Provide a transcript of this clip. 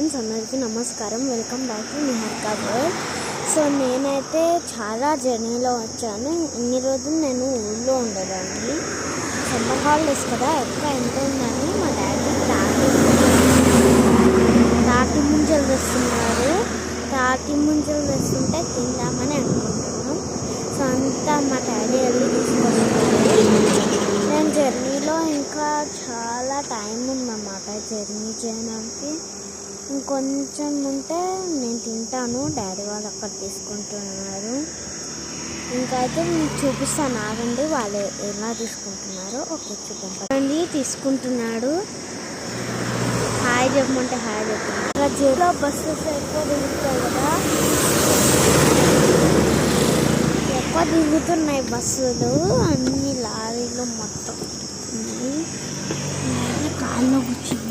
Friends, అందరికీ నమస్కారం. Welcome back to Niharika world. So నేనైతే చాలా జర్నీలో వచ్చాను. ఇన్ని రోజులు నేను ఊళ్ళో ఉండేదాన్ని. సమ్మర్ హాలిడేస్ కదా, ఎక్కువ ఎంత ఉందని మా డాడీ తాటి ముంజలు తెస్తున్నారు. తాటి ముంజలు తెస్తుంటే తిందామని అనుకుంటున్నాం. సో అంతా మా డాడీ వెళ్ళి తీసుకొస్తున్నారు. నేను జర్నీలో ఇంకా చాలా టైం ఉందన్నమాట జర్నీ చేయడానికి. ఇంకొంచెం ఉంటే నేను తింటాను. డాడీ వాళ్ళు అక్కడ తీసుకుంటున్నారు. ఇంకా అయితే నేను చూపిస్తాను, ఆగండి వాళ్ళు ఎలా తీసుకుంటున్నారో. ఓకే, చూద్దాం. తీసుకుంటున్నాడు. హాయ్ చెప్పమంటే హాయ్ చెప్తున్నాడు. ఇలా జైల్లో బస్సెస్ ఎక్కువ తిరుగుతాయి కదా, ఎక్కువ తిరుగుతున్నాయి బస్సులు. అన్ని లారీలు మొత్తం కాళ్ళలో కూర్చుంది.